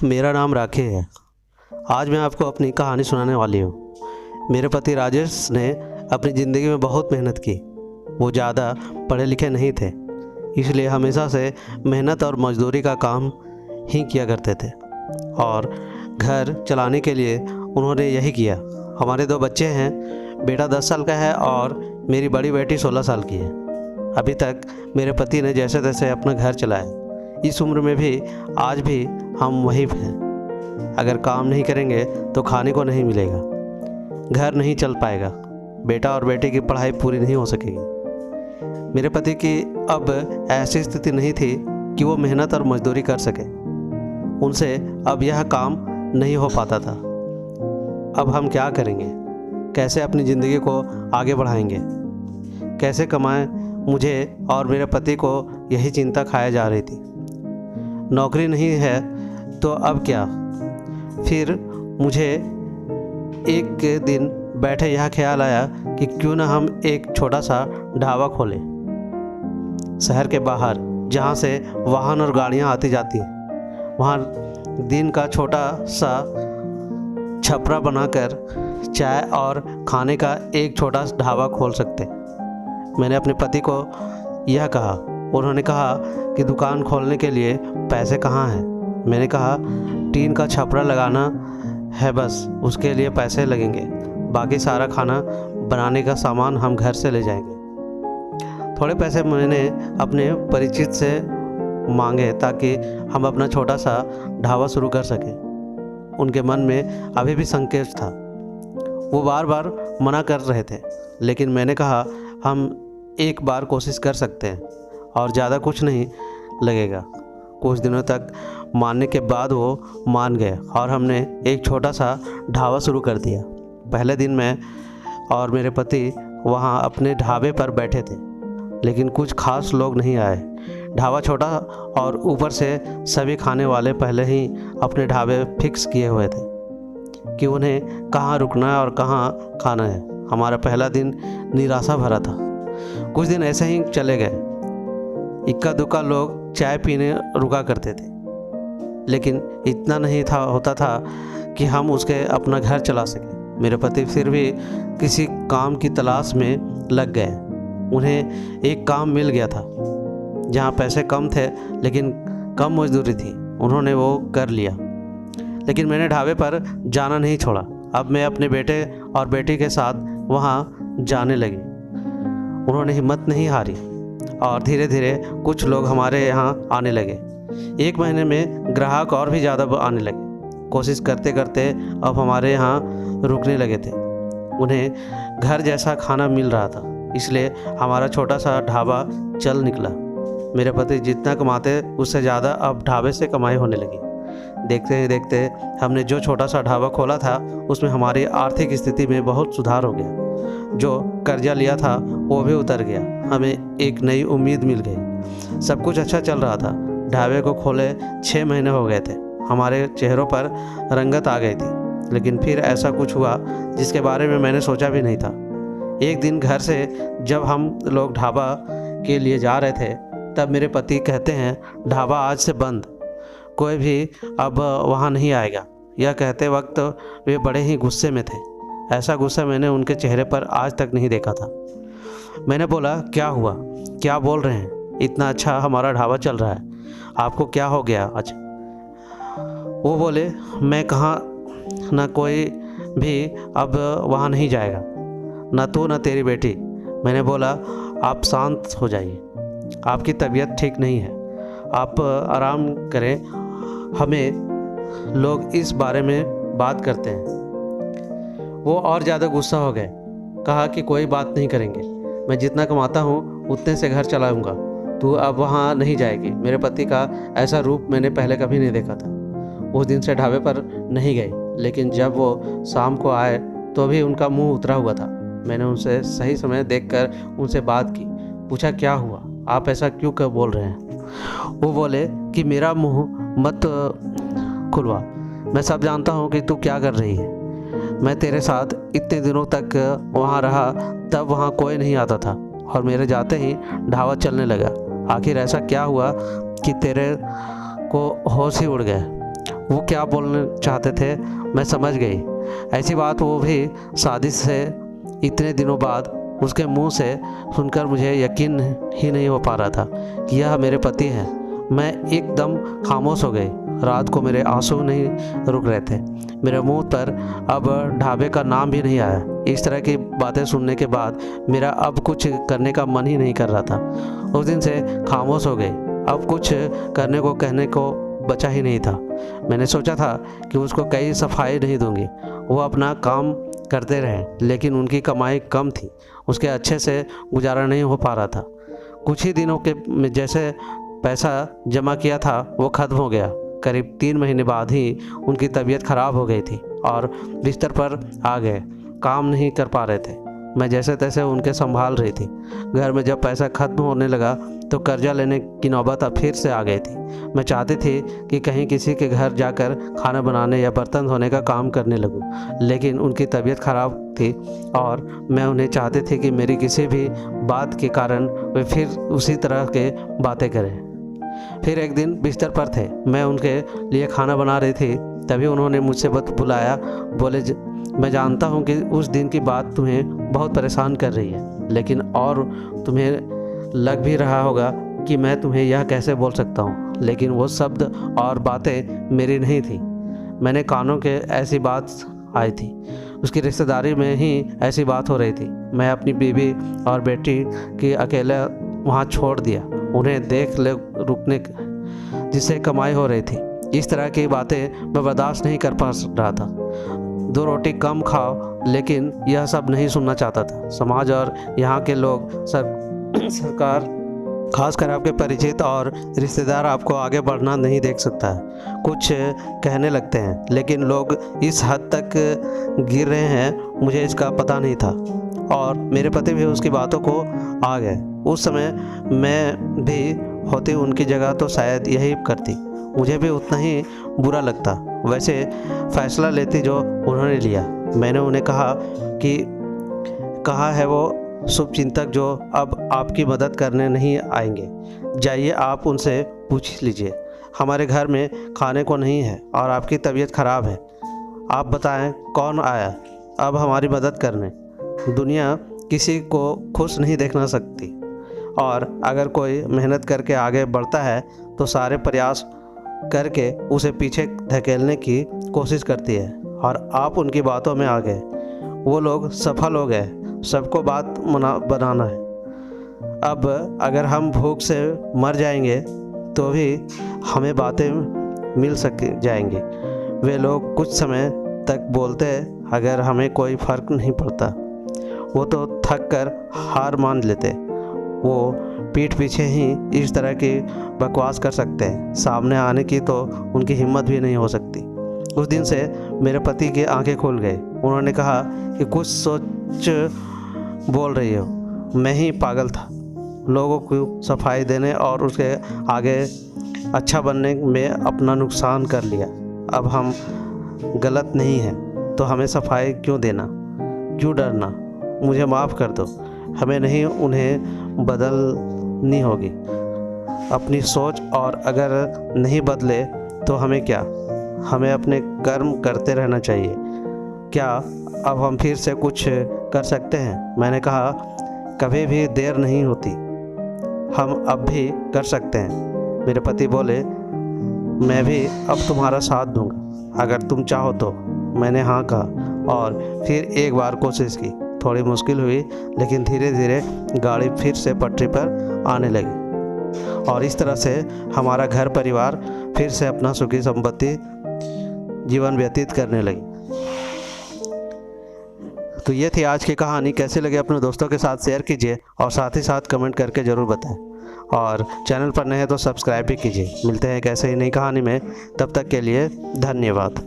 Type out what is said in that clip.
मेरा नाम राखी है। आज मैं आपको अपनी कहानी सुनाने वाली हूँ। मेरे पति राजेश ने अपनी ज़िंदगी में बहुत मेहनत की। वो ज़्यादा पढ़े लिखे नहीं थे, इसलिए हमेशा से मेहनत और मजदूरी का काम ही किया करते थे और घर चलाने के लिए उन्होंने यही किया। हमारे 2 बच्चे हैं, बेटा 10 साल का है और मेरी बड़ी बेटी 16 साल की है। अभी तक मेरे पति ने जैसे तैसे अपना घर चलाया। इस उम्र में भी आज भी हम वहीं हैं। अगर काम नहीं करेंगे तो खाने को नहीं मिलेगा, घर नहीं चल पाएगा, बेटा और बेटी की पढ़ाई पूरी नहीं हो सकेगी। मेरे पति की अब ऐसी स्थिति नहीं थी कि वो मेहनत और मजदूरी कर सके। उनसे अब यह काम नहीं हो पाता था। अब हम क्या करेंगे? कैसे अपनी ज़िंदगी को आगे बढ़ाएंगे? कैसे कमाएं? मुझे और मेरे पति को यही चिंता खाया जा रही थी। नौकरी नहीं है तो अब क्या? फिर मुझे एक दिन बैठे यह ख्याल आया कि क्यों ना हम एक छोटा सा ढाबा खोलें शहर के बाहर, जहाँ से वाहन और गाड़ियाँ आती जाती हैं। वहाँ दिन का छोटा सा छपरा बनाकर चाय और खाने का एक छोटा सा ढाबा खोल सकते। मैंने अपने पति को यह कहा। उन्होंने कहा कि दुकान खोलने के लिए पैसे कहाँ हैं? मैंने कहा टीन का छपरा लगाना है, बस उसके लिए पैसे लगेंगे, बाकी सारा खाना बनाने का सामान हम घर से ले जाएंगे। थोड़े पैसे मैंने अपने परिचित से मांगे ताकि हम अपना छोटा सा ढाबा शुरू कर सकें। उनके मन में अभी भी संकोच था। वो बार बार मना कर रहे थे, लेकिन मैंने कहा हम एक बार कोशिश कर सकते हैं और ज़्यादा कुछ नहीं लगेगा। कुछ दिनों तक मानने के बाद वो मान गए और हमने एक छोटा सा ढाबा शुरू कर दिया। पहले दिन मैं और मेरे पति वहाँ अपने ढाबे पर बैठे थे, लेकिन कुछ खास लोग नहीं आए। ढाबा छोटा और ऊपर से सभी खाने वाले पहले ही अपने ढाबे फिक्स किए हुए थे कि उन्हें कहाँ रुकना है और कहाँ खाना है। हमारा पहला दिन निराशा भरा था। कुछ दिन ऐसे ही चले गए। इक्का दुक्का लोग चाय पीने रुका करते थे, लेकिन इतना नहीं होता था कि हम उसके अपना घर चला सके। मेरे पति फिर भी किसी काम की तलाश में लग गए। उन्हें एक काम मिल गया था जहाँ पैसे कम थे लेकिन कम मजदूरी थी। उन्होंने वो कर लिया, लेकिन मैंने ढाबे पर जाना नहीं छोड़ा। अब मैं अपने बेटे और बेटी के साथ वहाँ जाने लगी। उन्होंने हिम्मत नहीं हारी और धीरे धीरे कुछ लोग हमारे यहाँ आने लगे। 1 महीने में ग्राहक और भी ज़्यादा आने लगे। कोशिश करते करते अब हमारे यहाँ रुकने लगे थे। उन्हें घर जैसा खाना मिल रहा था, इसलिए हमारा छोटा सा ढाबा चल निकला। मेरे पति जितना कमाते उससे ज़्यादा अब ढाबे से कमाई होने लगी। देखते ही देखते हमने जो छोटा सा ढाबा खोला था उसमें हमारी आर्थिक स्थिति में बहुत सुधार हो गया। जो कर्जा लिया था वो भी उतर गया। हमें एक नई उम्मीद मिल गई। सब कुछ अच्छा चल रहा था। ढाबे को खोले 6 महीने हो गए थे। हमारे चेहरों पर रंगत आ गई थी, लेकिन फिर ऐसा कुछ हुआ जिसके बारे में मैंने सोचा भी नहीं था। एक दिन घर से जब हम लोग ढाबा के लिए जा रहे थे, तब मेरे पति कहते हैं ढाबा आज से बंद, कोई भी अब वहाँ नहीं आएगा। यह कहते वक्त वे बड़े ही गुस्से में थे। ऐसा गुस्सा मैंने उनके चेहरे पर आज तक नहीं देखा था। मैंने बोला क्या हुआ? क्या बोल रहे हैं? इतना अच्छा हमारा ढाबा चल रहा है, आपको क्या हो गया आज? वो बोले मैं कहाँ, ना कोई भी अब वहाँ नहीं जाएगा, ना तू ना तेरी बेटी। मैंने बोला आप शांत हो जाइए, आपकी तबीयत ठीक नहीं है, आप आराम करें, हमें लोग इस बारे में बात करते हैं। वो और ज़्यादा गुस्सा हो गए। कहा कि कोई बात नहीं करेंगे, मैं जितना कमाता हूँ उतने से घर चलाऊँगा, तू अब वहाँ नहीं जाएगी। मेरे पति का ऐसा रूप मैंने पहले कभी नहीं देखा था। उस दिन से ढाबे पर नहीं गई, लेकिन जब वो शाम को आए तो भी उनका मुंह उतरा हुआ था। मैंने उनसे सही समय देखकर उनसे बात की। पूछा क्या हुआ, आप ऐसा क्यों कर बोल रहे हैं? वो बोले कि मेरा मुंह मत खुलवा, मैं सब जानता हूँ कि तू क्या कर रही है। मैं तेरे साथ इतने दिनों तक वहाँ रहा, तब वहाँ कोई नहीं आता था और मेरे जाते ही ढाबा चलने लगा। आखिर ऐसा क्या हुआ कि तेरे को होश ही उड़ गए? वो क्या बोलना चाहते थे मैं समझ गई। ऐसी बात वो भी शादी से इतने दिनों बाद उसके मुंह से सुनकर मुझे यकीन ही नहीं हो पा रहा था कि यह मेरे पति हैं। मैं एकदम खामोश हो गई। रात को मेरे आंसू नहीं रुक रहे थे। मेरे मुंह पर अब ढाबे का नाम भी नहीं आया। इस तरह की बातें सुनने के बाद मेरा अब कुछ करने का मन ही नहीं कर रहा था। उस दिन से खामोश हो गई। अब कुछ करने को कहने को बचा ही नहीं था। मैंने सोचा था कि उसको कई सफाई नहीं दूंगी, वो अपना काम करते रहे, लेकिन उनकी कमाई कम थी, उसके अच्छे से गुजारा नहीं हो पा रहा था। कुछ ही दिनों के जैसे पैसा जमा किया था वो ख़त्म हो गया। करीब 3 महीने बाद ही उनकी तबीयत ख़राब हो गई थी और बिस्तर पर आ गए। काम नहीं कर पा रहे थे। मैं जैसे तैसे उनके संभाल रही थी। घर में जब पैसा ख़त्म होने लगा तो कर्जा लेने की नौबत अब फिर से आ गई थी। मैं चाहती थी कि कहीं किसी के घर जाकर खाना बनाने या बर्तन धोने का काम करने लगूं, लेकिन उनकी तबीयत ख़राब थी और मैं उन्हें चाहती थी कि मेरी किसी भी बात के कारण वे फिर उसी तरह के बातें करें। फिर एक दिन बिस्तर पर थे, मैं उनके लिए खाना बना रही थी, तभी उन्होंने मुझसे बुलाया। बोले, मैं जानता हूँ कि उस दिन की बात तुम्हें बहुत परेशान कर रही है, लेकिन और तुम्हें लग भी रहा होगा कि मैं तुम्हें यह कैसे बोल सकता हूँ, लेकिन वो शब्द और बातें मेरी नहीं थी। मैंने कानों के ऐसी बात आई थी, उसकी रिश्तेदारी में ही ऐसी बात हो रही थी। मैं अपनी बीवी और बेटी की अकेले वहाँ छोड़ दिया, उन्हें देख ले रुकने जिससे कमाई हो रही थी। इस तरह की बातें मैं बर्दाश्त नहीं कर पा रहा था। 2 रोटी कम खाओ, लेकिन यह सब नहीं सुनना चाहता था। समाज और यहाँ के लोग सरकार, खासकर आपके परिचित और रिश्तेदार आपको आगे बढ़ना नहीं देख सकता है। कुछ कहने लगते हैं, लेकिन लोग इस हद तक गिर रहे हैं मुझे इसका पता नहीं था, और मेरे पति भी उसकी बातों को आ गए। उस समय मैं भी होती उनकी जगह तो शायद यही करती, मुझे भी उतना ही बुरा लगता। वैसे फ़ैसला लेती जो उन्होंने लिया। मैंने उन्हें कहा है वो शुभचिंतक जो अब आपकी मदद करने नहीं आएंगे। जाइए, आप उनसे पूछ लीजिए। हमारे घर में खाने को नहीं है और आपकी तबीयत ख़राब है। आप बताएं कौन आया अब हमारी मदद करने। दुनिया किसी को खुश नहीं देखना सकती, और अगर कोई मेहनत करके आगे बढ़ता है तो सारे प्रयास करके उसे पीछे धकेलने की कोशिश करती है, और आप उनकी बातों में आ गए। वो लोग सफल हो गए, सबको बात बनाना है। अब अगर हम भूख से मर जाएंगे तो भी हमें बातें मिल जाएंगी। वे लोग कुछ समय तक बोलते, अगर हमें कोई फ़र्क नहीं पड़ता। वो तो थक कर हार मान लेते। वो पीठ पीछे ही इस तरह की बकवास कर सकते हैं, सामने आने की तो उनकी हिम्मत भी नहीं हो सकती। उस दिन से मेरे पति की आंखें खुल गई। उन्होंने कहा कि कुछ सोच बोल रही हो। मैं ही पागल था, लोगों को सफाई देने और उसके आगे अच्छा बनने में अपना नुकसान कर लिया। अब हम गलत नहीं हैं तो हमें सफाई क्यों देना, क्यों डरना। मुझे माफ़ कर दो, हमें नहीं उन्हें बदलनी होगी अपनी सोच, और अगर नहीं बदले तो हमें क्या, हमें अपने कर्म करते रहना चाहिए। क्या अब हम फिर से कुछ कर सकते हैं? मैंने कहा, कभी भी देर नहीं होती, हम अब भी कर सकते हैं। मेरे पति बोले, मैं भी अब तुम्हारा साथ दूंगा अगर तुम चाहो तो। मैंने हाँ कहा और फिर एक बार कोशिश की। थोड़ी मुश्किल हुई, लेकिन धीरे धीरे गाड़ी फिर से पटरी पर आने लगी, और इस तरह से हमारा घर परिवार फिर से अपना सुखी संपत्ति जीवन व्यतीत करने लगी। तो ये थी आज की कहानी। कैसे लगे अपने दोस्तों के साथ शेयर कीजिए, और साथ ही साथ कमेंट करके ज़रूर बताएं, और चैनल पर नए हैं तो सब्सक्राइब भी कीजिए। मिलते हैं एक ऐसे ही नई कहानी में, तब तक के लिए धन्यवाद।